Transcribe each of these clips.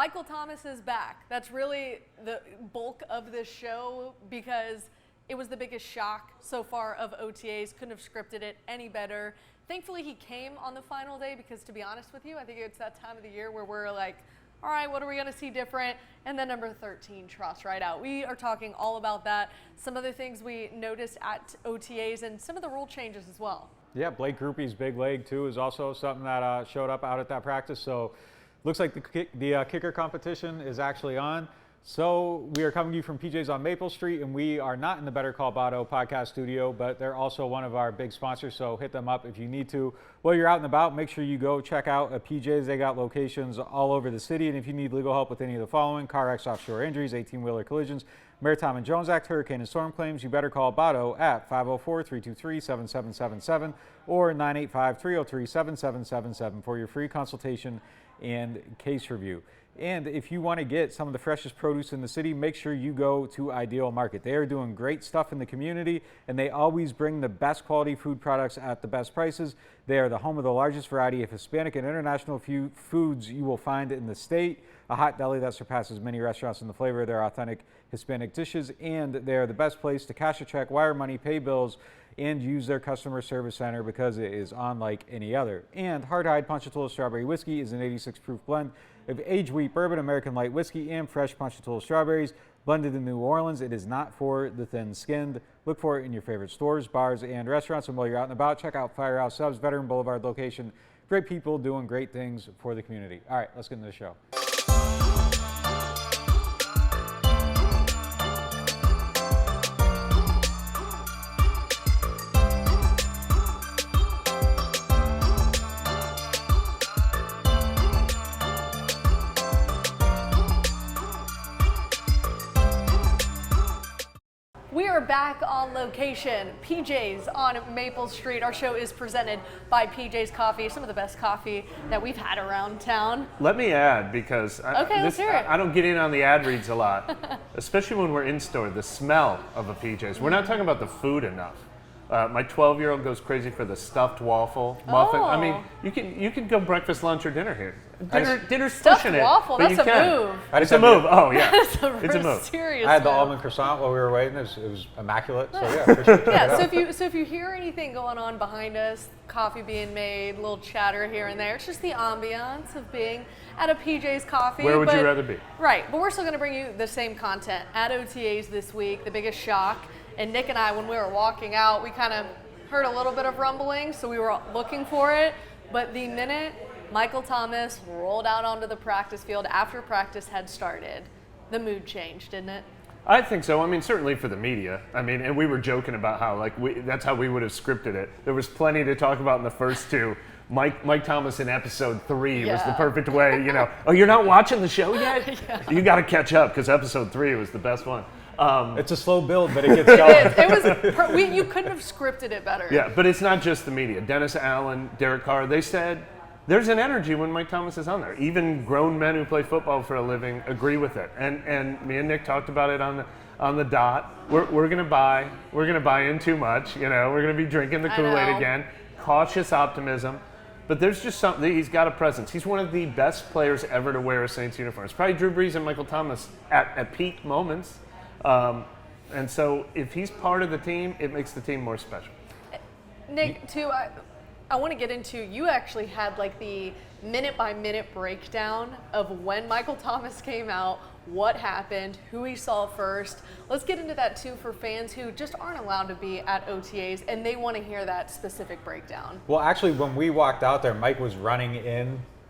Michael Thomas is back. That's really the bulk of this show because it was the biggest shock so far of OTAs. Couldn't have scripted it any better. Thankfully, he came on the final day because, to be honest with you, I think it's that time of the year where we're like, all right, what are we going to see different? And then number 13 trots right out. We are talking all about that. Some other things we noticed at OTAs and some of the rule changes as well. Yeah, Blake Gruppe's big leg, too, is also something that showed up out at that practice. So looks like the kicker competition is actually on. So we are coming to you from PJ's on Maple Street, and we are not in the Better Call Botto podcast studio, but they're also one of our big sponsors, so hit them up if you need to. While you're out and about, make sure you go check out PJ's. They got locations all over the city, and if you need legal help with any of the following: car wrecks, offshore injuries, 18-wheeler collisions, Maritime and Jones Act, hurricane and storm claims, you better call Botto at 504-323-7777 or 985-303-7777 for your free consultation and case review. And if you want to get some of the freshest produce in the city, make sure you go to Ideal Market. They are doing great stuff in the community, and they always bring the best quality food products at the best prices. They are the home of the largest variety of Hispanic and international foods you will find in the state. A hot deli that surpasses many restaurants in the flavor of their authentic Hispanic dishes, and they are the best place to cash a check, wire money, pay bills, and use their customer service center because it is unlike any other. And Hardhide Ponchatoula Strawberry Whiskey is an 86 proof blend of aged wheat bourbon, American light whiskey, and fresh Ponchatoula strawberries blended in New Orleans. It is not for the thin-skinned. Look for it in your favorite stores, bars, and restaurants. And while you're out and about, check out Firehouse Subs, Veteran Boulevard location. Great people doing great things for the community. All right, let's get into the show. We are back on location, PJ's on Maple Street. Our show is presented by PJ's Coffee, some of the best coffee that we've had around town. Let me add, because let's hear it. I don't get in on the ad reads a lot, especially when we're in store, the smell of a PJ's. We're not talking about the food enough. My 12-year-old goes crazy for the stuffed waffle muffin. Oh. I mean, you can go breakfast, lunch, or dinner here. Dinner's Stuffed pushing it. waffle, but that's you a can. move. It's a move. Oh yeah, It's it's a move. serious I had the move. almond croissant while we were waiting. It was immaculate. So yeah, for sure. Yeah, so if you hear anything going on behind us, coffee being made, a little chatter here and there, it's just the ambiance of being at a PJ's Coffee. Where would you rather be? Right, but we're still going to bring you the same content at OTAs this week, the biggest shock. And Nick and I, when we were walking out, we kind of heard a little bit of rumbling, so we were looking for it. But the minute Michael Thomas rolled out onto the practice field after practice had started, the mood changed, didn't it? I think so. I mean, certainly for the media. I mean, and we were joking about how that's how we would have scripted it. There was plenty to talk about in the first two. Mike Thomas in episode 3 was the perfect way, you know. Oh, you're not watching the show yet? Yeah. You got to catch up because episode 3 was the best one. It's a slow build, but it gets going. You couldn't have scripted it better. Yeah, but it's not just the media. Dennis Allen, Derek Carr, they said there's an energy when Mike Thomas is on there. Even grown men who play football for a living agree with it. And me and Nick talked about it on the dot. We're gonna buy in too much. You know, we're gonna be drinking the Kool-Aid again. Cautious optimism. But there's just something, he's got a presence. He's one of the best players ever to wear a Saints uniform. It's probably Drew Brees and Michael Thomas at peak moments. And so if he's part of the team, it makes the team more special. Nick, too, I want to get into, you actually had like the minute-by-minute breakdown of when Michael Thomas came out, what happened, who he saw first. Let's get into that, too, for fans who just aren't allowed to be at OTAs, and they want to hear that specific breakdown. Well, actually, when we walked out there, Mike was running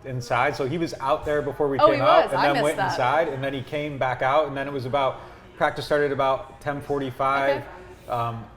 inside, so he was out there before we came out, and then went inside, and then he came back out, and then it was practice started about 10:45. Okay.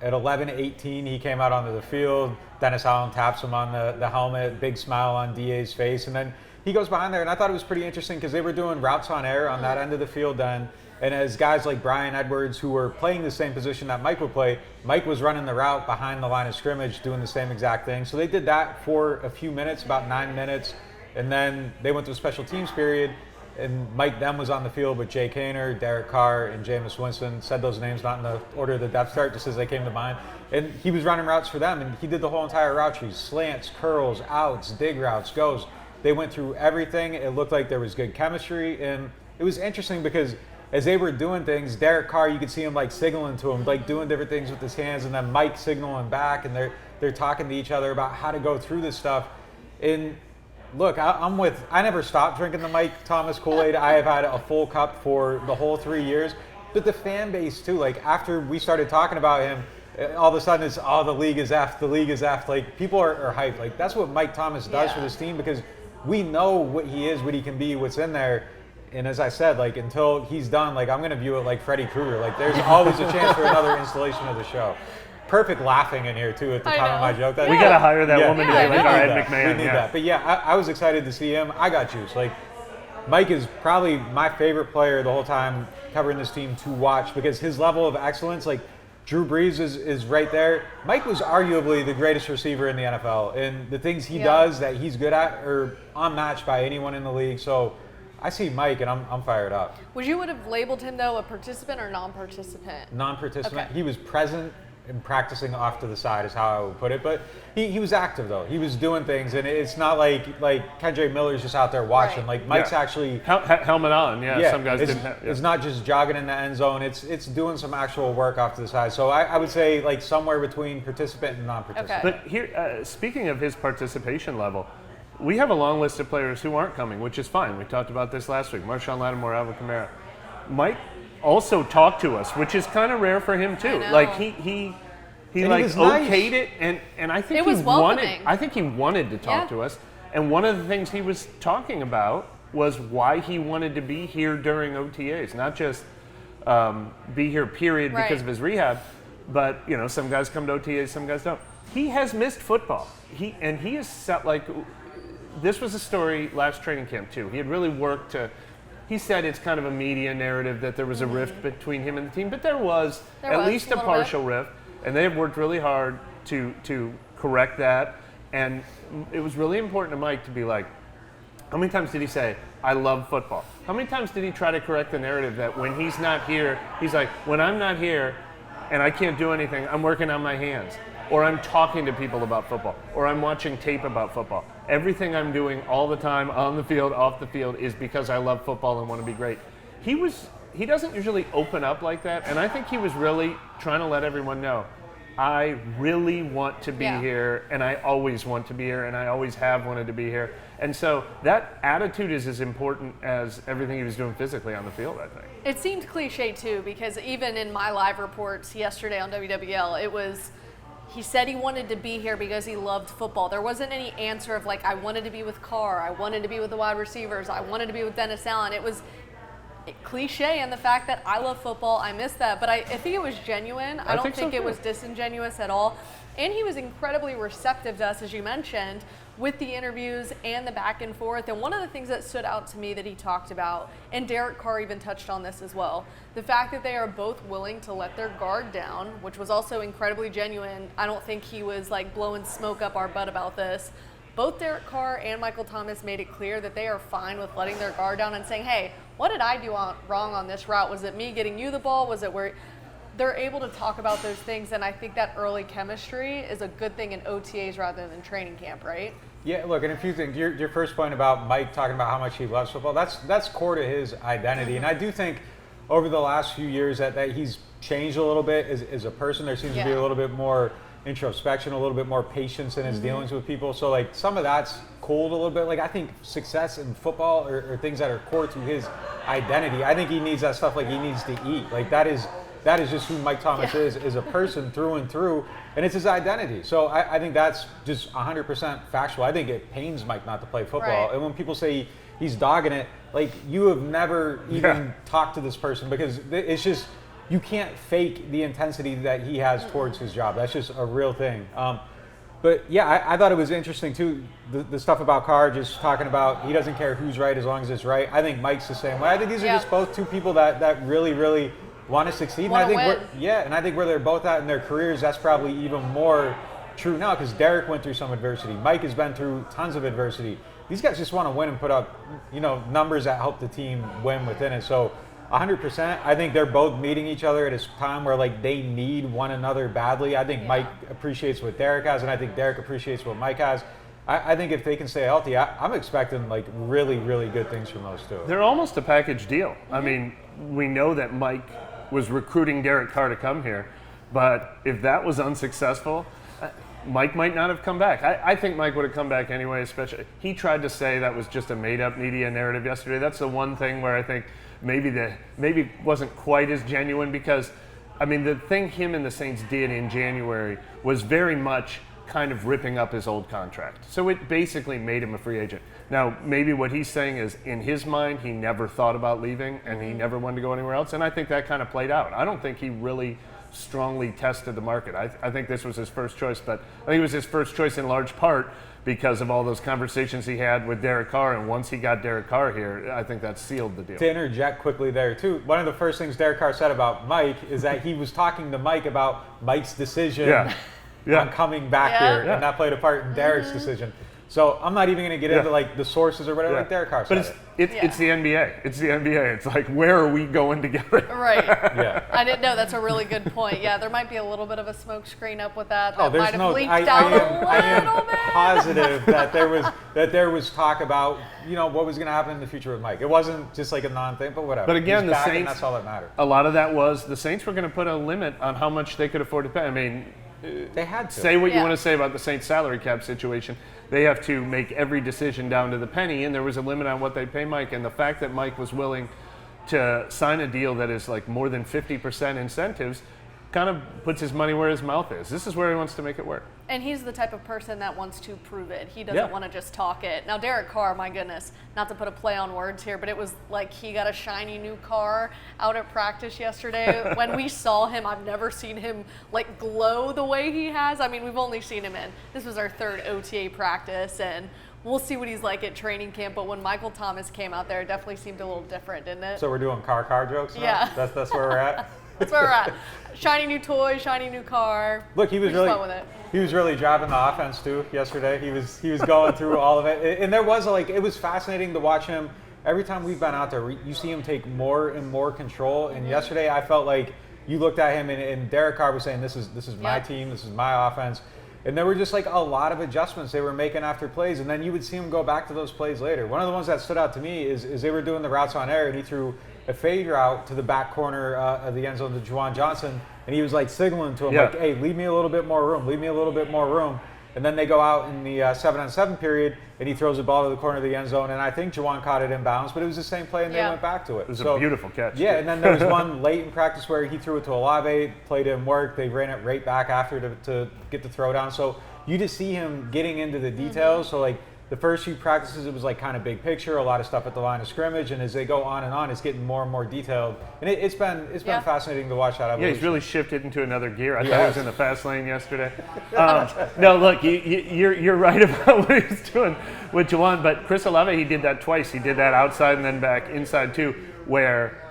At 11:18, he came out onto the field. Dennis Allen taps him on the helmet, big smile on DA's face, and then he goes behind there. And I thought it was pretty interesting because they were doing routes on air on that end of the field then. And as guys like Brian Edwards, who were playing the same position that Mike would play, Mike was running the route behind the line of scrimmage, doing the same exact thing. So they did that for a few minutes, about 9 minutes, and then they went to a special teams period. And Mike then was on the field with Jay Kaner, Derek Carr, and Jameis Winston. Said those names not in the order of the depth chart, just as they came to mind. And he was running routes for them, and he did the whole entire route tree. Slants, curls, outs, dig routes, goes. They went through everything. It looked like there was good chemistry, and it was interesting because as they were doing things, Derek Carr, you could see him like signaling to him, like doing different things with his hands, and then Mike signaling back, and they're talking to each other about how to go through this stuff. And look, I never stopped drinking the Mike Thomas Kool-Aid. I have had a full cup for the whole 3 years. But the fan base too, like after we started talking about him, all of a sudden it's, the league is F, the league is F. Like people are hyped. Like that's what Mike Thomas does for this team, because we know what he is, what he can be, what's in there. And as I said, like until he's done, like I'm going to view it like Freddy Krueger. Like there's always a chance for another installation of the show. Perfect laughing in here too at the time of my joke. We got to hire that woman to be like our Ed McMahon. We need that. But yeah, I was excited to see him. I got juice. Like Mike is probably my favorite player the whole time covering this team to watch, because his level of excellence, like Drew Brees is right there. Mike was arguably the greatest receiver in the NFL, and the things he does that he's good at are unmatched by anyone in the league. So I see Mike, and I'm fired up. Would you have labeled him, though, a participant or non-participant? Non-participant. Okay. He was present and practicing off to the side is how I would put it. But he was active, though. He was doing things, and it's not like Kendrick Miller's just out there watching. Right. Like Mike's actually helmet on. Yeah, some guys didn't have. It's not just jogging in the end zone. It's doing some actual work off to the side. So I would say like somewhere between participant and non-participant. Okay. But here, speaking of his participation level, we have a long list of players who aren't coming, which is fine. We talked about this last week. Marshawn Lattimore, Alvin Kamara. Mike also talked to us, which is kind of rare for him too. Like he like okayed it, and I think he wanted to talk to us. And one of the things he was talking about was why he wanted to be here during OTAs, not just be here period because of his rehab, but some guys come to OTAs, some guys don't. He has missed football. He is set like. This was a story last training camp too. He had really worked to. He said it's kind of a media narrative that there was a rift between him and the team, but there was at least a partial rift, and they have worked really hard to correct that. And it was really important to Mike to be like, how many times did he say, "I love football"? How many times did he try to correct the narrative that when he's not here, he's like, when I'm not here and I can't do anything, I'm working on my hands, or I'm talking to people about football, or I'm watching tape about football. Everything I'm doing all the time, on the field, off the field, is because I love football and want to be great. He doesn't usually open up like that, and I think he was really trying to let everyone know, I really want to be here, and I always want to be here, and I always have wanted to be here. And so that attitude is as important as everything he was doing physically on the field, I think. It seemed cliche, too, because even in my live reports yesterday on WWL, it was, he said he wanted to be here because he loved football. There wasn't any answer of like, I wanted to be with Carr, I wanted to be with the wide receivers, I wanted to be with Dennis Allen. It was cliche in the fact that I love football, I miss that, but I think it was genuine. I don't think it was disingenuous at all. And he was incredibly receptive to us, as you mentioned, with the interviews and the back and forth. And one of the things that stood out to me that he talked about, and Derek Carr even touched on this as well, the fact that they are both willing to let their guard down, which was also incredibly genuine. I don't think he was like blowing smoke up our butt about this. Both Derek Carr and Michael Thomas made it clear that they are fine with letting their guard down and saying, hey, what did I do wrong on this route? Was it me getting you the ball? Was it where they're able to talk about those things? And I think that early chemistry is a good thing in OTAs rather than training camp, right? Yeah, look, and if you think your first point about Mike talking about how much he loves football, that's core to his identity. And I do think over the last few years that he's changed a little bit as a person. There seems to be a little bit more introspection, a little bit more patience in his dealings with people. So like some of that's cooled a little bit. Like I think success in football are things that are core to his identity. I think he needs that stuff, like he needs to eat. Like that is just who Mike Thomas is as a person through and through, and it's his identity. So I think that's just 100% factual. I think it pains Mike not to play football. Right. And when people say he's dogging it, like you have never even talked to this person, because it's just, you can't fake the intensity that he has towards his job. That's just a real thing. But yeah, I thought it was interesting too, the stuff about Carr, just talking about he doesn't care who's right as long as it's right. I think Mike's the same way. I think these are just both two people that really, really want to succeed. And I think where they're both at in their careers, that's probably even more true now, because Derek went through some adversity. Mike has been through tons of adversity. These guys just want to win and put up, numbers that help the team win within it. So 100%. I think they're both meeting each other at a time where like they need one another badly. I think Mike appreciates what Derek has, and I think Derek appreciates what Mike has. I think if they can stay healthy, I'm expecting like really, really good things from those two. They're almost a package deal. I mean, we know that Mike was recruiting Derek Carr to come here, but if that was unsuccessful, Mike might not have come back. I think Mike would have come back anyway, especially. He tried to say that was just a made-up media narrative yesterday. That's the one thing where I think maybe wasn't quite as genuine, because, I mean, the thing him and the Saints did in January was very much kind of ripping up his old contract. So it basically made him a free agent. Now, maybe what he's saying is, in his mind, he never thought about leaving and he never wanted to go anywhere else, and I think that kind of played out. I don't think he really strongly tested the market. I think this was his first choice, but I think it was his first choice in large part because of all those conversations he had with Derek Carr, and once he got Derek Carr here, I think that sealed the deal. To interject quickly there too, one of the first things Derek Carr said about Mike is that he was talking to Mike about Mike's decision on coming back here, and that played a part in Derek's decision. So I'm not even going to get into like the sources or whatever, like Derek Carr said. But it's the NBA. It's the NBA. It's like, where are we going together? Right. Yeah. I didn't know. That's a really good point. Yeah, there might be a little bit of a smoke screen up with that. That there's might have leaked out I am a little bit. positive that there was talk about what was going to happen in the future with Mike. It wasn't just like a non-thing, but whatever. But again, He's the back, Saints, and that's all that mattered. A lot of that was the Saints were going to put a limit on how much they could afford to pay. I mean, they had to say what you want to say about the Saints salary cap situation. They have to make every decision down to the penny, and there was a limit on what they pay Mike. And the fact that Mike was willing to sign a deal that is like more than 50% incentives kind of puts his money where his mouth is. This is where he wants to make it work. And he's the type of person that wants to prove it. He doesn't want to just talk it. Now, Derek Carr, my goodness, not to put a play on words here, but it was like he got a shiny new car out at practice yesterday. When we saw him, I've never seen him like glow the way he has. I mean, we've only seen him this was our third OTA practice, and we'll see what he's like at training camp. But when Michael Thomas came out there, it definitely seemed a little different, didn't it? So we're doing car jokes now? Yeah. That's where we're at? That's where we're at. Shiny new toy, shiny new car. Look, he was really driving the offense too yesterday. He was going through all of it, and there was it was fascinating to watch him. Every time we've been out there, you see him take more and more control. And yesterday, I felt like you looked at him, and Derek Carr was saying, "This is my team. This is my offense." And there were just like a lot of adjustments they were making after plays, and then you would see him go back to those plays later. One of the ones that stood out to me is they were doing the routes on air, and he threw a fade route to the back corner of the end zone to Juwan Johnson, and he was like signaling to him, like, hey, leave me a little bit more room, leave me a little bit more room. And then they go out in the 7-on-7 period, and he throws the ball to the corner of the end zone, and I think Juwan caught it inbounds, but it was the same play, and they went back to it. It was a beautiful catch. Yeah, and then there was one late in practice where he threw it to Olave, play didn't work, they ran it right back after to get the throw down. So you just see him getting into the details. So like the first few practices, it was like kind of big picture, a lot of stuff at the line of scrimmage, and as they go on and on, it's getting more and more detailed. And it's been fascinating to watch that evolution. Yeah, he's really shifted into another gear. I thought he was in the fast lane yesterday. No, look, you're right about what he's doing with Juwan, but Chris Olave, he did that twice. He did that outside and then back inside too, where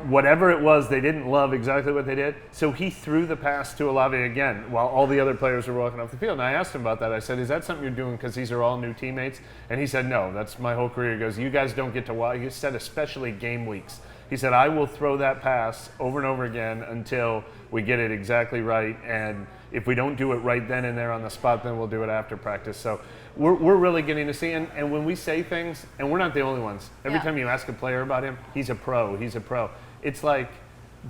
whatever it was, they didn't love exactly what they did. So he threw the pass to Olave again while all the other players were walking off the field. And I asked him about that. I said, is that something you're doing because these are all new teammates? And he said, no, that's my whole career. He goes, you guys don't get to watch. He said, especially game weeks. He said, I will throw that pass over and over again until we get it exactly right. And if we don't do it right then and there on the spot, then we'll do it after practice. So we're really getting to see. And when we say things, and we're not the only ones, every time you ask a player about him, he's a pro, he's a pro. It's like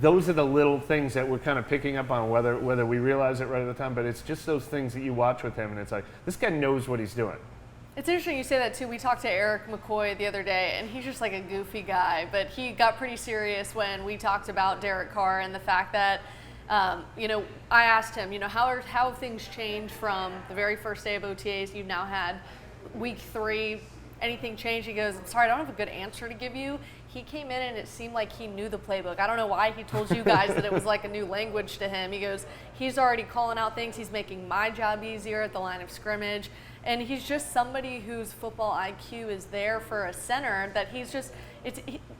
those are the little things that we're kind of picking up on, whether we realize it right at the time, but it's just those things that you watch with him, and it's like, this guy knows what he's doing. It's interesting you say that, too. We talked to Eric McCoy the other day, and he's just like a goofy guy, but he got pretty serious when we talked about Derek Carr and the fact that, I asked him, how have things changed from the very first day of OTAs? You've now had week 3. Anything changed? He goes, I'm sorry, I don't have a good answer to give you. He came in and it seemed like he knew the playbook. I don't know why he told you guys that it was like a new language to him. He goes, he's already calling out things. He's making my job easier at the line of scrimmage. And he's just somebody whose football IQ is there for a center that he's just,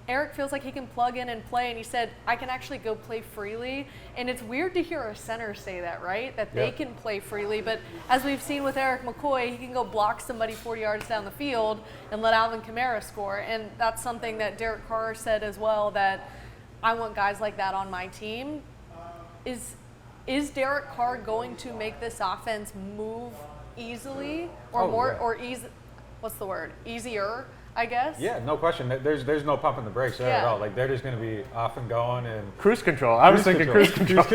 Eric feels like he can plug in and play. And he said, I can actually go play freely. And it's weird to hear a center say that, right? That they can play freely. But as we've seen with Eric McCoy, he can go block somebody 40 yards down the field and let Alvin Kamara score. And that's something that Derek Carr said as well, that I want guys like that on my team. Is Derek Carr going to make this offense move easily or Oh, more yeah. or easy? What's the word? Easier, I guess. Yeah, no question. There's no pumping the brakes there at Yeah. all. Like they're just going to be off and going and Cruise control. I was thinking cruise control.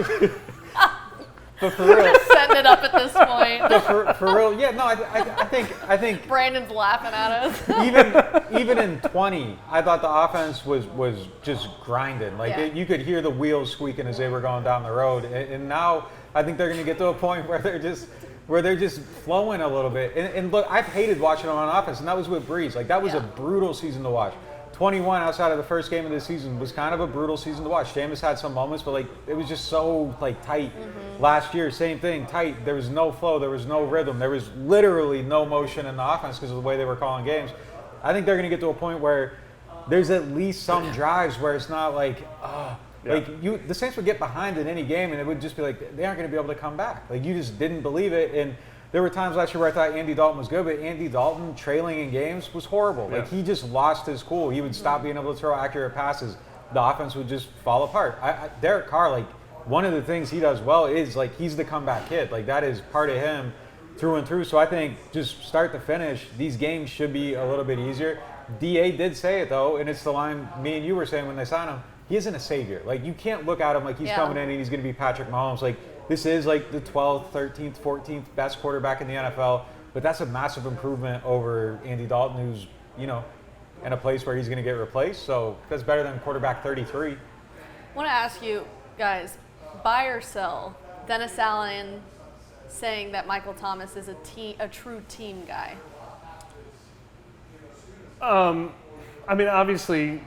But for real, Setting it up at this point. for real, yeah. No, I think Brandon's laughing at us. even in 20, I thought the offense was just grinding. Like Yeah. you could hear the wheels squeaking as they were going down the road. And now I think they're going to get to a point where they're just flowing a little bit. And look, I've hated watching them on offense, and that was with Breeze. Like that was a brutal season to watch. 21 outside of the first game of the season was kind of a brutal season to watch. Jameis had some moments, but like it was just so like tight. Last year, same thing, tight. There was no flow, there was no rhythm, there was literally no motion in the offense because of the way they were calling games. I think they're going to get to a point where there's at least some drives where it's not like, the Saints would get behind in any game and it would just be like they aren't going to be able to come back. Like you just didn't believe it. And there were times last year where I thought Andy Dalton was good, but Andy Dalton trailing in games was horrible. Yeah. Like he just lost his cool. He would stop being able to throw accurate passes. The offense would just fall apart. Derek Carr, like one of the things he does well is like he's the comeback kid. Like that is part of him through and through. So I think just start to finish, these games should be a little bit easier. DA did say it though, and it's the line me and you were saying when they signed him. He isn't a savior. Like you can't look at him like he's coming in and he's going to be Patrick Mahomes. Like this is like the 12th, 13th, 14th best quarterback in the NFL, but that's a massive improvement over Andy Dalton, who's, in a place where he's going to get replaced. So that's better than quarterback 33. I want to ask you guys, buy or sell Dennis Allen saying that Michael Thomas is a true team guy? I mean, obviously,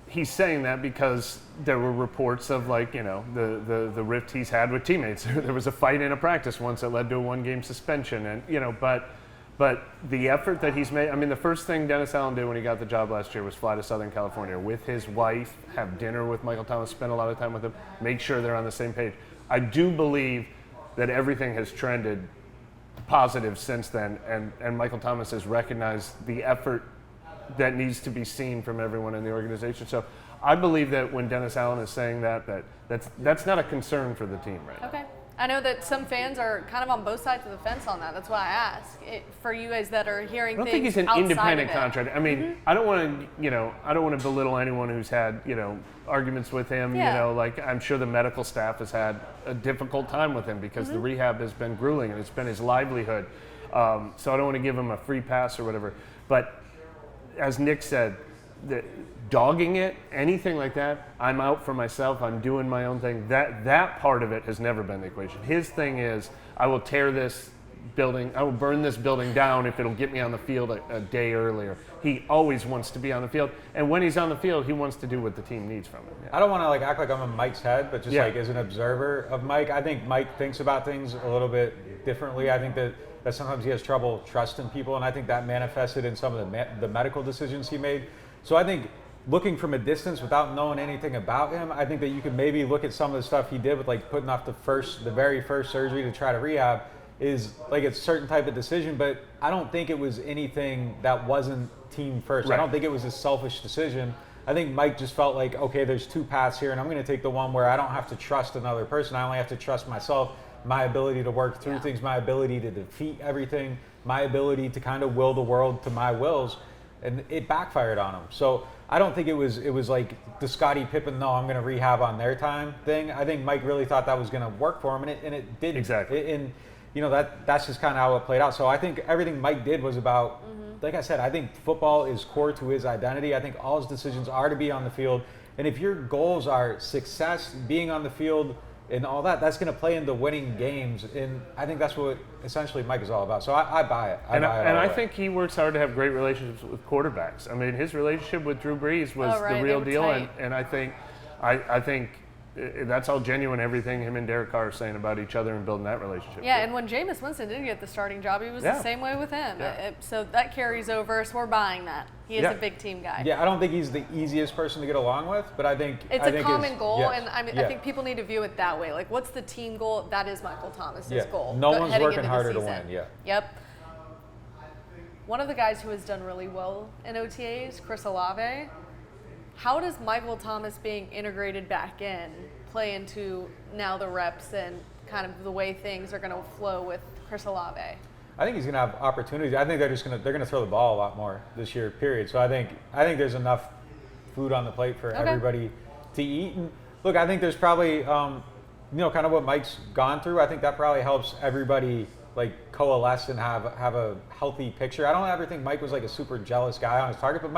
he's saying that because there were reports of the rift he's had with teammates. There was a fight in a practice once that led to a 1-game suspension, and but the effort that he's made. I mean, the first thing Dennis Allen did when he got the job last year was fly to Southern California with his wife, have dinner with Michael Thomas, spend a lot of time with him, make sure they're on the same page. I do believe that everything has trended positive since then, and Michael Thomas has recognized the effort that needs to be seen from everyone in the organization. So I believe that when Dennis Allen is saying that's not a concern for the team right now. Okay. I know that some fans are kind of on both sides of the fence on that. That's why I ask. For you guys that are hearing things I don't think he's an outside independent of it. contractor. I mean, I don't want to belittle anyone who's had, arguments with him. Yeah. Like I'm sure the medical staff has had a difficult time with him because the rehab has been grueling and it's been his livelihood. So I don't want to give him a free pass or whatever. But as Nick said, dogging it, anything like that, I'm out for myself, I'm doing my own thing. That part of it has never been the equation. His thing is, I will tear this building, I will burn this building down if it'll get me on the field a day earlier. He always wants to be on the field, and when he's on the field, he wants to do what the team needs from him. Yeah. I don't want to act like I'm in Mike's head, but just as an observer of Mike, I think Mike thinks about things a little bit differently. I think that sometimes he has trouble trusting people, and I think that manifested in some of the medical decisions he made. So I think looking from a distance without knowing anything about him, I think that you could maybe look at some of the stuff he did with putting off the very first surgery to try to rehab is a certain type of decision, but I don't think it was anything that wasn't team first. Right. I don't think it was a selfish decision. I think Mike just felt like, okay, there's two paths here, and I'm going to take the one where I don't have to trust another person. I only have to trust myself, my ability to work through things, my ability to defeat everything, my ability to kind of will the world to my wills, and it backfired on him. So I don't think it was like the Scottie Pippen, no, I'm going to rehab on their time thing. I think Mike really thought that was going to work for him, and it didn't. Exactly. That's just kind of how it played out. So I think everything Mike did was about, like I said, I think football is core to his identity. I think all his decisions are to be on the field. And if your goals are success, being on the field, and all that, that's going to play into winning games. And I think that's what essentially Mike is all about. So I buy it. I think he works hard to have great relationships with quarterbacks. I mean, his relationship with Drew Brees was the real deal. And I think that's all genuine, everything him and Derek Carr are saying about each other and building that relationship. Yeah, and when Jameis Winston did get the starting job, he was the same way with him. Yeah. So that carries over, so we're buying that. He is a big team guy. Yeah, I don't think he's the easiest person to get along with, but I think it's a common goal, yes. and I think people need to view it that way. Like, what's the team goal? That is Michael Thomas's goal. No one's working harder to win. Yeah. Yep. One of the guys who has done really well in OTAs, Chris Olave. How does Michael Thomas being integrated back in play into now the reps and kind of the way things are going to flow with Chris Olave? I think he's going to have opportunities. I think they're going to throw the ball a lot more this year, period. So I think there's enough food on the plate for everybody to eat. And look, I think there's probably, kind of what Mike's gone through. I think that probably helps everybody like coalesce and have a healthy picture. I don't ever think Mike was like a super jealous guy on his target, but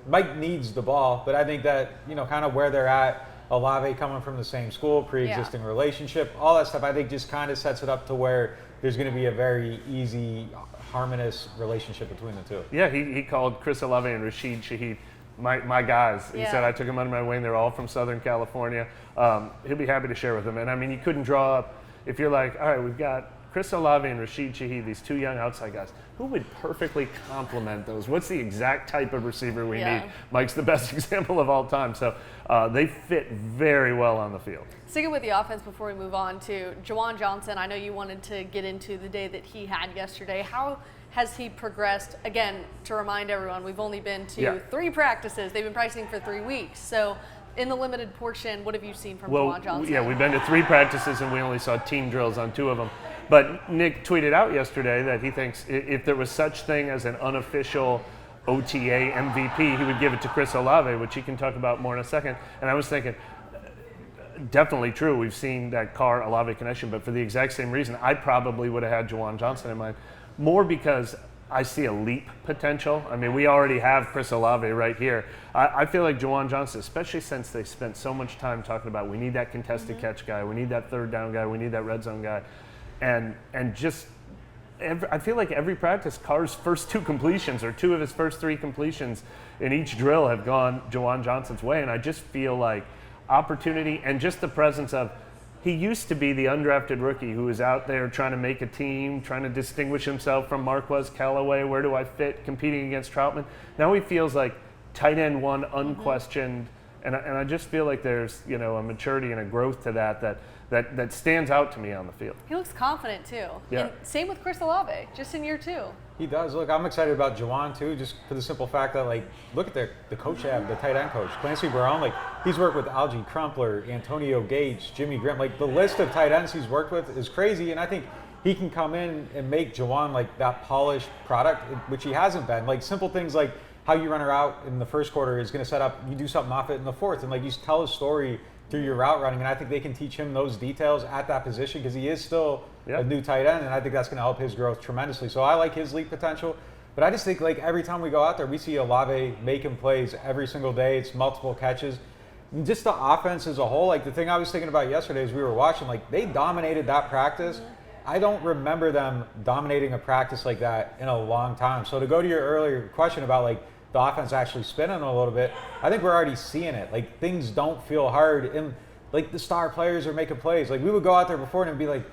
Mike needs the ball. But I think that, kind of where they're at, Olave coming from the same school, pre-existing relationship, all that stuff, I think just kind of sets it up to where there's going to be a very easy, harmonious relationship between the two. Yeah, he called Chris Olave and Rashid Shaheed my guys. He said, I took them under my wing. They're all from Southern California. He'll be happy to share with them. And I mean, you couldn't draw up, if you're like, all right, we've got Chris Olave and Rashid Shaheed, these two young outside guys. Who would perfectly complement those? What's the exact type of receiver we need? Mike's the best example of all time. So they fit very well on the field. Sticking with the offense before we move on to Juwan Johnson, I know you wanted to get into the day that he had yesterday. How has he progressed? Again, to remind everyone, we've only been to 3 practices. They've been practicing for 3 weeks. So in the limited portion, what have you seen from Juwan Johnson? Yeah, we've been to 3 practices and we only saw team drills on 2 of them. But Nick tweeted out yesterday that he thinks if there was such thing as an unofficial OTA MVP, he would give it to Chris Olave, which he can talk about more in a second. And I was thinking, definitely true. We've seen that Carr Olave connection, but for the exact same reason, I probably would have had Juwan Johnson in mind. More because I see a leap potential. I mean, we already have Chris Olave right here. I feel like Juwan Johnson, especially since they spent so much time talking about we need that contested catch guy, we need that third down guy, we need that red zone guy. And just, I feel like every practice, Carr's first 2 completions or 2 of his first 3 completions in each drill have gone Juwan Johnson's way. And I just feel like opportunity and just the presence of, he used to be the undrafted rookie who was out there trying to make a team, trying to distinguish himself from Marquez Callaway. Where do I fit? Competing against Troutman. Now he feels like tight end 1, unquestioned. And I just feel like there's, a maturity and a growth to that stands out to me on the field. He looks confident too. Yeah. And same with Chris Olave, just in year 2. He does. Look, I'm excited about Juwan too, just for the simple fact that, like, look at the coach they have, the tight end coach, Clancy Brown. Like, he's worked with Algie Crumpler, Antonio Gates, Jimmy Graham. Like, the list of tight ends he's worked with is crazy, and I think he can come in and make Juwan like that polished product, which he hasn't been. Like, simple things like how you run her out in the first quarter is going to set up, you do something off it in the fourth, and like you tell a story through your route running, and I think they can teach him those details at that position because he is still a new tight end, and I think that's going to help his growth tremendously. So I like his leap potential, but I just think like every time we go out there, we see Olave making plays every single day. It's multiple catches. And just the offense as a whole, like the thing I was thinking about yesterday as we were watching, like they dominated that practice. I don't remember them dominating a practice like that in a long time. So to go to your earlier question about like the offense actually spinning a little bit, I think we're already seeing it. Like things don't feel hard, and like the star players are making plays. Like we would go out there before and be like,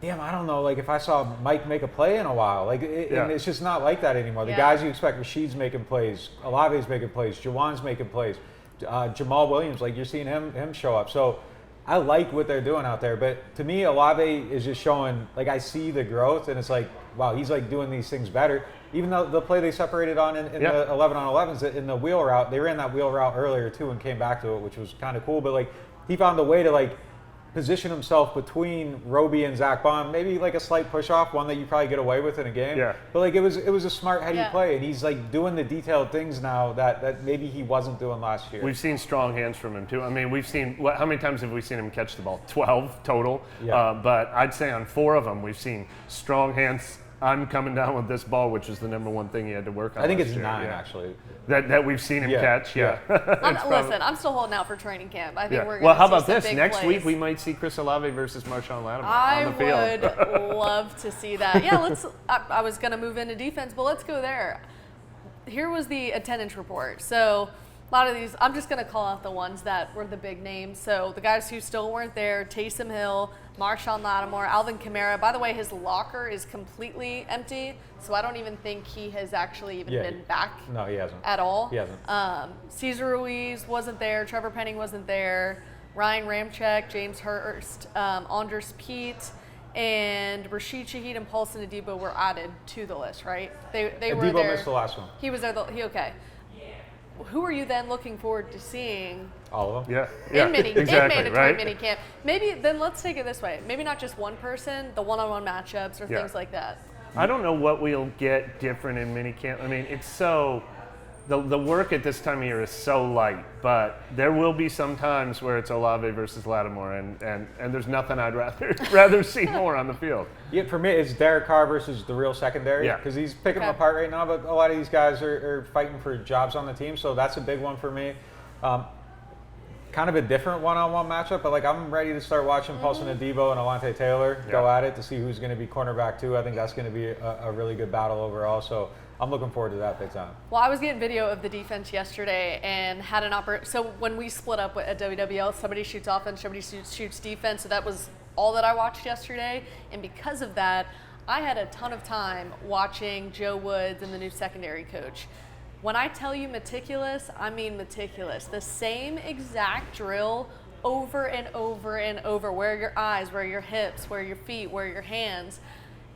damn, I don't know, like if I saw Mike make a play in a while. Like and it's just not like that anymore. The guys you expect, Rashid's making plays, Olave's making plays, Juwan's making plays, Jamal Williams, like you're seeing him show up. So I like what they're doing out there, but to me, Olave is just showing, like I see the growth, and it's like, wow, he's like doing these things better. Even though the play they separated on in the 11-on-11s, in the wheel route, they ran that wheel route earlier too and came back to it, which was kind of cool. But like he found a way to like position himself between Roby and Zach Bond, maybe like a slight push off, one that you probably get away with in a game. Yeah. But like it was a smart, heady play, and he's like doing the detailed things now that maybe he wasn't doing last year. We've seen strong hands from him too. I mean, we've seen how many times have we seen him catch the ball? 12 total. But I'd say on 4 of them we've seen strong hands. I'm coming down with this ball, which is the number 1 thing he had to work on. I think it's year. 9 actually. That we've seen him catch. Listen, I'm still holding out for training camp. I think we're going to Well, how about see this? Next plays. week we might see Chris Olave versus Marshawn Lattimore on the field. I would love to see that. Yeah, I was going to move into defense, but let's go there. Here was the attendance report. So a lot of these, I'm just going to call out the ones that were the big names. So the guys who still weren't there: Taysom Hill, Marshawn Lattimore, Alvin Kamara. By the way, his locker is completely empty, so I don't even think he has actually even been back. No, he hasn't. At all. He hasn't. Cesar Ruiz wasn't there. Trevor Penning wasn't there. Ryan Ramczyk, James Hurst, Andres Pete, and Rashid Shaheed and Paulson Adebo were added to the list, right? They were there. Adebo missed the last one. He was there. Okay. Who are you then looking forward to seeing? All of them. In mandatory right? minicamp. Maybe then let's take it this way. Maybe not just one person, the one-on-one matchups or things like that. I don't know what we'll get different in minicamp. I mean, it's so, the work at this time of year is so light, but there will be some times where it's Olave versus Lattimore, and there's nothing I'd rather see more on the field. Yeah, for me, it's Derek Carr versus the real secondary, Yeah. because he's picking them apart right now, but a lot of these guys are fighting for jobs on the team, so that's a big one for me. Kind of a different one-on-one matchup, but like I'm ready to start watching Paulson Adebo and Alontae Taylor go at it to see who's going to be cornerback too. I think that's going to be a really good battle overall, so I'm looking forward to that big time. Well, I was getting video of the defense yesterday and had an so when we split up at WWL, somebody shoots offense, somebody shoots defense, so that was all that I watched yesterday, and because of that, I had a ton of time watching Joe Woods and the new secondary coach. When I tell you meticulous, I mean meticulous. The same exact drill over and over and over. Where are your eyes, where are your hips, where are your feet, where are your hands?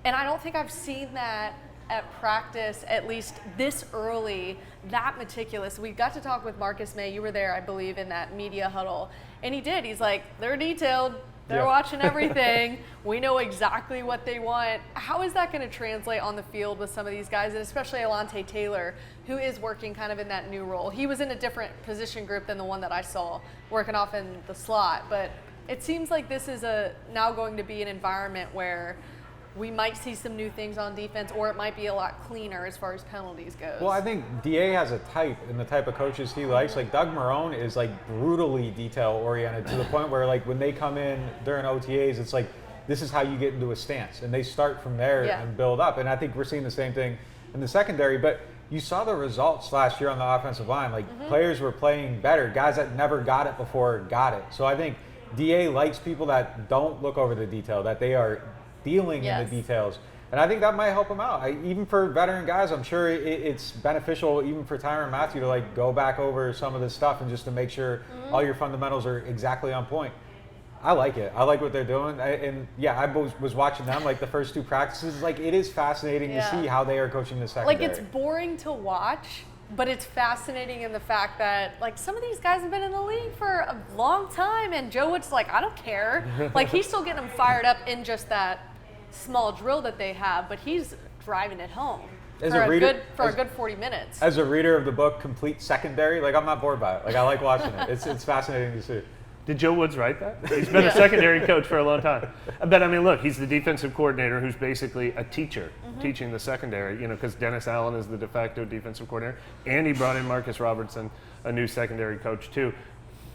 And I don't think I've seen that at practice, at least this early, that meticulous. We got to talk with Marcus May. You were there, I believe, in that media huddle. And he did. He's like, they're detailed. They're watching everything. We know exactly what they want. How is that going to translate on the field with some of these guys, and especially Alontae Taylor, who is working kind of in that new role? He was in a different position group than the one that I saw, working off in the slot. But it seems like this is now going to be an environment where we might see some new things on defense, or it might be a lot cleaner as far as penalties goes. Well, I think DA has a type and the type of coaches he likes. Like Doug Marrone is like brutally detail oriented to the point where like when they come in during OTAs, it's like, this is how you get into a stance, and they start from there and build up. And I think we're seeing the same thing in the secondary, but you saw the results last year on the offensive line. Like players were playing better. Guys that never got it before got it. So I think DA likes people that don't look over the detail, that they are dealing in the details, and I think that might help him out. Even for veteran guys, I'm sure it's beneficial even for Tyrann Mathieu to like go back over some of this stuff and just to make sure all your fundamentals are exactly on point. I like it. I like what they're doing, I was watching them like the first two practices. Like it is fascinating to see how they are coaching the secondary. Like it's boring to watch, but it's fascinating in the fact that like some of these guys have been in the league for a long time, and Joe Woods like, I don't care. Like he's still getting them fired up in just that small drill that they have, but he's driving it home for a good 40 minutes. As a reader of the book Complete Secondary, like I'm not bored by it. Like I like watching it. It's fascinating to see. Did Joe Woods write that? He's been a secondary coach for a long time. But I mean, look, he's the defensive coordinator who's basically a teacher teaching the secondary, because Dennis Allen is the de facto defensive coordinator, and he brought in Marcus Robertson, a new secondary coach too.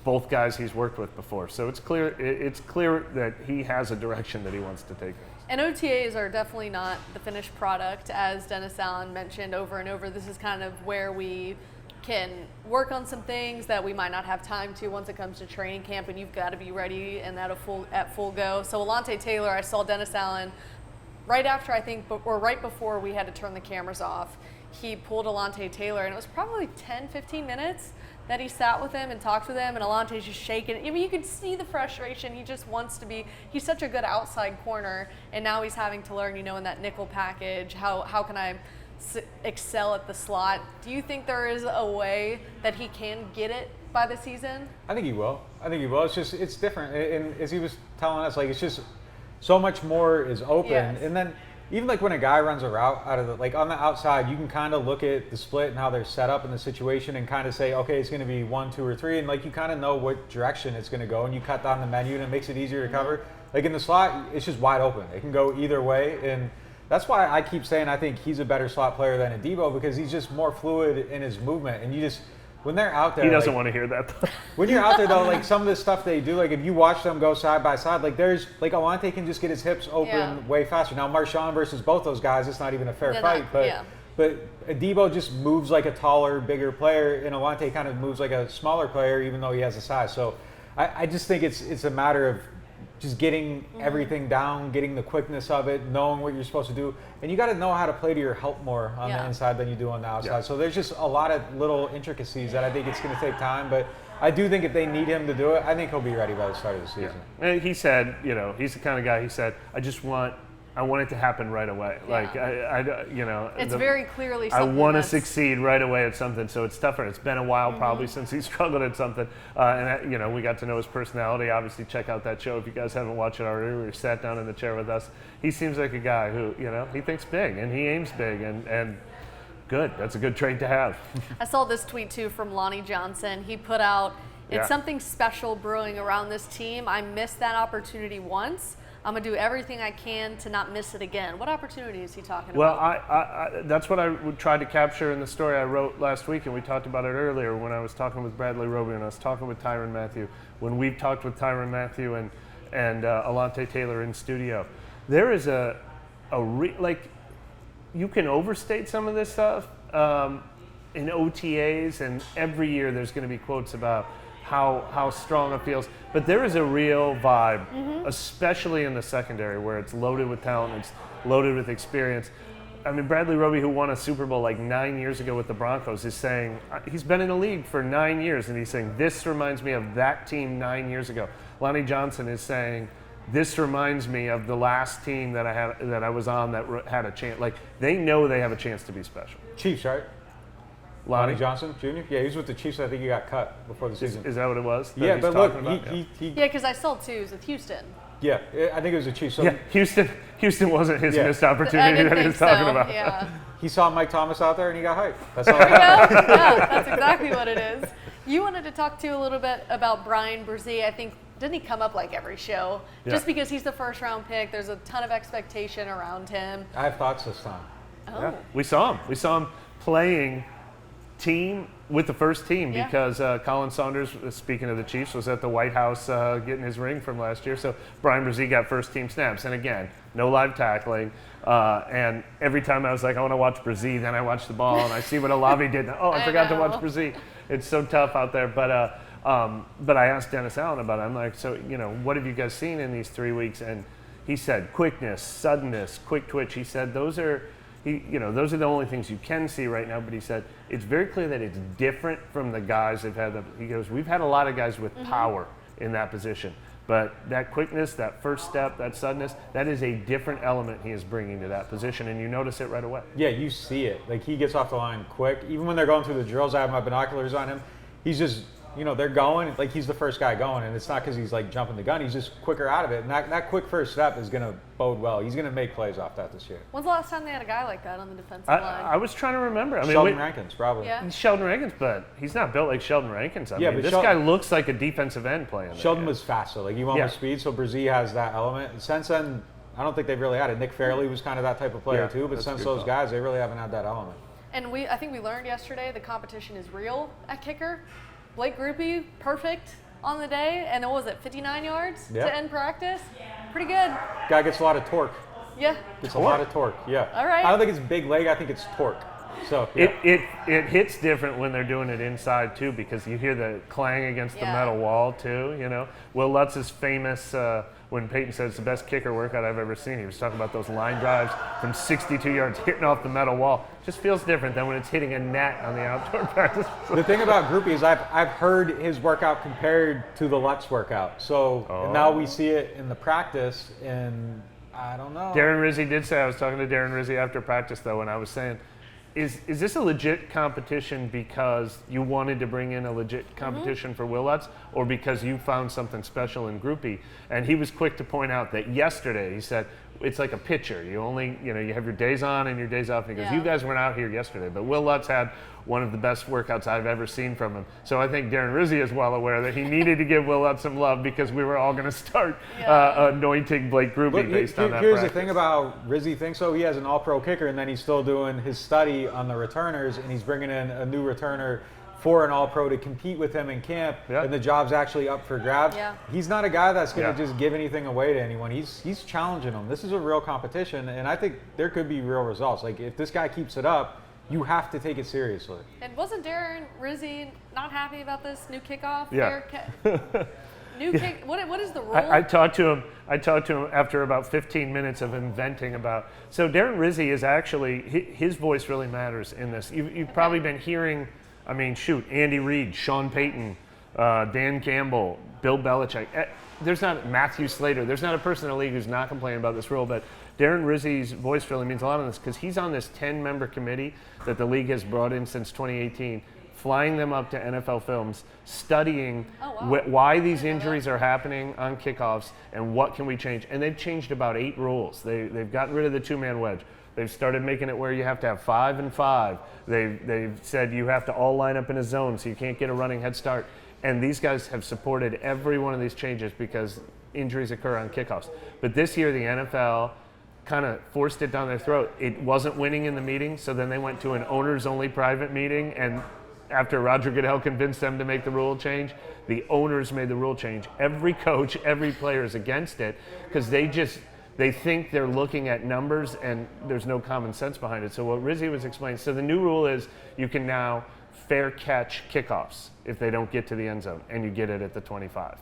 Both guys he's worked with before. So it's clear that he has a direction that he wants to take. And OTAs are definitely not the finished product, as Dennis Allen mentioned over and over. This is kind of where we can work on some things that we might not have time to once it comes to training camp, and you've got to be ready and at full go. So Alontae Taylor, I saw Dennis Allen right after, I think, or right before we had to turn the cameras off. He pulled Alontae Taylor, and it was probably 10, 15 minutes that he sat with him and talked with him, and Alontae's just shaking. I mean, you could see the frustration. He just wants to be, he's such a good outside corner, and now he's having to learn, in that nickel package, how can I excel at the slot. Do you think there is a way that he can get it by the season? I think he will. It's different. And as he was telling us, like, it's just so much more is open. Yes. And then even like when a guy runs a route out of like on the outside, you can kind of look at the split and how they're set up in the situation and kind of say, okay, it's going to be 1, 2, or 3. And like, you kind of know what direction it's going to go, and you cut down the menu and it makes it easier to cover. Like in the slot, it's just wide open. It can go either way. And that's why I keep saying I think he's a better slot player than Adebo, because he's just more fluid in his movement. And you just, when they're out there, he doesn't want to hear that. When you're out there though, like some of the stuff they do, like if you watch them go side by side, like there's like Alontae can just get his hips open way faster. Now Marshawn versus both those guys, it's not even a fair fight, but Adebo just moves like a taller, bigger player, and Alontae kind of moves like a smaller player, even though he has the size. So I just think it's a matter of just getting everything down, getting the quickness of it, knowing what you're supposed to do. And you got to know how to play to your help more on the inside than you do on the outside. So there's just a lot of little intricacies that I think it's going to take time. But I do think if they need him to do it, I think he'll be ready by the start of the season. And he said, he's the kind of guy, he said, I just want I want it to happen right away. Yeah. Like It's very clearly I something want to that's- succeed right away at something, so it's tougher. It's been a while probably since he struggled at something, and we got to know his personality. Obviously, check out that show if you guys haven't watched it already. Where he sat down in the chair with us. He seems like a guy who he thinks big and he aims big, and good. That's a good trait to have. I saw this tweet too from Lonnie Johnson. He put out, "It's Yeah. something special brewing around this team. I missed that opportunity once. I'm gonna do everything I can to not miss it again." What opportunity is he talking Well, about? that's what I tried to capture in the story I wrote last week, and we talked about it earlier when I was talking with Bradley Roby and I was talking with Tyrann Mathieu. When we've talked with Tyrann Mathieu and Alante Taylor in studio, there is you can overstate some of this stuff in OTAs, and every year there's going to be quotes about how strong it feels. But there is a real vibe, especially in the secondary, where it's loaded with talent, it's loaded with experience. I mean, Bradley Roby, who won a Super Bowl like 9 years ago with the Broncos, is saying, he's been in the league for 9 years, and he's saying, this reminds me of that team 9 years ago. Lonnie Johnson is saying, this reminds me of the last team that I was on that had a chance. Like, they know they have a chance to be special. Chiefs, right? Lonnie Johnson Jr.? Yeah, he was with the Chiefs. I think he got cut before the season. Is that what it was? that Yeah, he's but look, talking about? he Yeah, because I saw twos with Houston. yeah, I think it was the Chiefs. So Yeah, Houston wasn't his Yeah. missed I opportunity didn't that he think was talking so. about. Yeah. he saw Mike Thomas out there and he got hyped. That's all There that you happened. go. Yeah, that's exactly what it is. You wanted to talk to a little bit about Bryan Bresee. I think, didn't he come up like every show? Yeah. Just because he's the first round pick, there's a ton of expectation around him. I have thoughts this time. Oh, Yeah, we saw him playing team with the first team Yeah. because Colin Saunders, speaking of the Chiefs, was at the White House getting his ring from last year. So Bryan Bresee got first team snaps, and again, no live tackling. And every time I was like, I want to watch Bresee, then I watch the ball and I see what Olavi did. Oh, I forgot to watch Bresee. It's so tough out there. But I asked Dennis Allen about it. I'm like, so what have you guys seen in these 3 weeks? And he said quickness, suddenness, quick twitch. He said those are the only things you can see right now. But he said it's very clear that it's different from the guys they've had. He goes, we've had a lot of guys with power in that position, but that quickness, that first step, that suddenness, that is a different element he is bringing to that position, and you notice it right away. Yeah, you see it. Like, he gets off the line quick. Even when they're going through the drills, I have my binoculars on him. He's just, they're going, like, he's the first guy going, and it's not because he's, like, jumping the gun. He's just quicker out of it. And that quick first step is going to bode well. He's going to make plays off that this year. when's the last time they had a guy like that on the defensive line? I was trying to remember. I mean, Sheldon Rankins, probably. Yeah. he's Sheldon Rankins, but he's not built like Sheldon Rankins. I Yeah, mean, but this guy looks like a defensive end playing there. Sheldon was faster. Like, he went Yeah. with speed, so Bresee has that element. And since then, I don't think they've really had it. Nick Fairley was kind of that type of player, Yeah, too. But that's a since good those call. guys, they really haven't had that element. And I think we learned yesterday the competition is real at kicker. Blake Grupe, perfect on the day, and what was it, 59 yards Yeah. to end practice? Pretty good. Guy gets a lot of torque. Yeah. Gets a lot of torque, yeah. All right. I don't think it's big leg, I think it's torque. So, yeah. It hits different when they're doing it inside too, because you hear the clang against the Yeah. metal wall too. Will Lutz is famous when Peyton said it's the best kicker workout I've ever seen. He was talking about those line drives from 62 yards hitting off the metal wall. Just feels different than when it's hitting a net on the outdoor practice. The thing about Grupe is I've heard his workout compared to the Lutz workout. So and now we see it in the practice, and I don't know. Darren Rizzi did say, I was talking to Darren Rizzi after practice though, and I was saying, is this a legit competition because you wanted to bring in a legit competition for Will Lutz, or because you found something special in Grupe? And he was quick to point out that yesterday, he said, it's like a pitcher. You only, you have your days on and your days off. And he goes, Yeah. you guys weren't out here yesterday, but Will Lutz had one of the best workouts I've ever seen from him. So I think Darren Rizzi is well aware that he needed to give Will Lutz some love because we were all going to start anointing Blake Grupe Look, based on that here's practice. the thing about Rizzi thinks so. He has an all-pro kicker, and then he's still doing his study on the returners, and he's bringing in a new returner for an all-pro to compete with him in camp, Yeah. and the job's actually up for grabs. Yeah. He's not a guy that's going to Yeah. just give anything away to anyone. He's challenging them. This is a real competition, and I think there could be real results. Like, if this guy keeps it up, you have to take it seriously. And wasn't Darren Rizzi not happy about this new kickoff? Yeah. New kick. What is the rule? I talked to him after about 15 minutes of inventing about. So Darren Rizzi is actually, his voice really matters in this. You've probably been hearing, Andy Reid, Sean Payton, Dan Campbell, Bill Belichick. There's not Matthew Slater. There's not a person in the league who's not complaining about this rule. But Darren Rizzi's voice really means a lot on this because he's on this 10-member committee that the league has brought in since 2018, flying them up to NFL films, studying why these injuries are happening on kickoffs and what can we change. And they've changed about 8 rules. They've gotten rid of the 2-man wedge. They've started making it where you have to have 5 and 5. They've said you have to all line up in a zone so you can't get a running head start. And these guys have supported every one of these changes because injuries occur on kickoffs. But this year, the NFL kind of forced it down their throat. It wasn't winning in the meeting, so then they went to an owners-only private meeting, and after Roger Goodell convinced them to make the rule change, the owners made the rule change. Every coach, every player is against it because they think they're looking at numbers and there's no common sense behind it. So what Rizzi was explaining, so the new rule is you can now fair catch kickoffs if they don't get to the end zone, and you get it at the 25.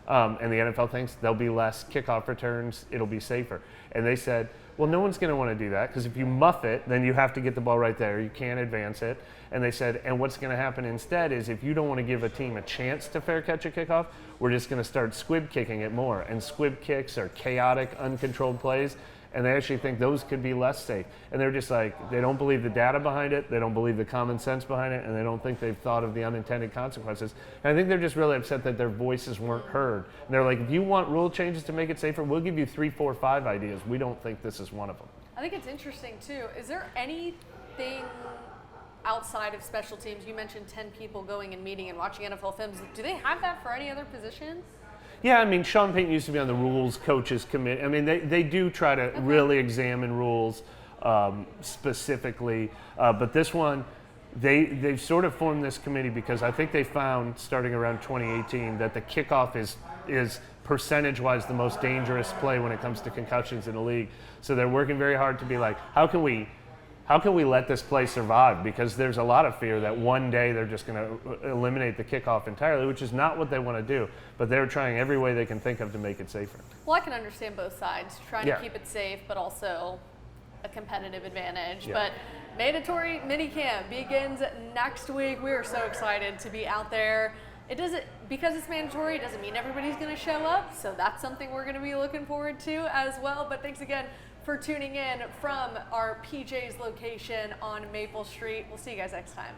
And the NFL thinks there'll be less kickoff returns, it'll be safer. And they said, well, no one's going to want to do that because if you muff it, then you have to get the ball right there. You can't advance it. And they said, and what's going to happen instead is if you don't want to give a team a chance to fair catch a kickoff, we're just going to start squib kicking it more. And squib kicks are chaotic, uncontrolled plays. And they actually think those could be less safe. And they're just like, they don't believe the data behind it, they don't believe the common sense behind it, and they don't think they've thought of the unintended consequences. And I think they're just really upset that their voices weren't heard. And they're like, if you want rule changes to make it safer, we'll give you 3, 4, 5 ideas. We don't think this is one of them. I think it's interesting too. Is there anything outside of special teams? You mentioned 10 people going and meeting and watching NFL films. Do they have that for any other positions? Yeah, I mean, Sean Payton used to be on the rules coaches committee. I mean, they do try to really examine rules specifically. But this one, they've sort of formed this committee because I think they found, starting around 2018, that the kickoff is percentage-wise the most dangerous play when it comes to concussions in the league. So they're working very hard to be like, how can we let this play survive? Because there's a lot of fear that one day they're just going to eliminate the kickoff entirely, which is not what they want to do. But they're trying every way they can think of to make it safer. Well, I can understand both sides, trying to keep it safe, but also a competitive advantage. Yeah. But mandatory minicamp begins next week. We are so excited to be out there. It doesn't, because it's mandatory, it doesn't mean everybody's going to show up. So that's something we're going to be looking forward to as well. But thanks again for tuning in from our PJ's location on Maple Street. We'll see you guys next time.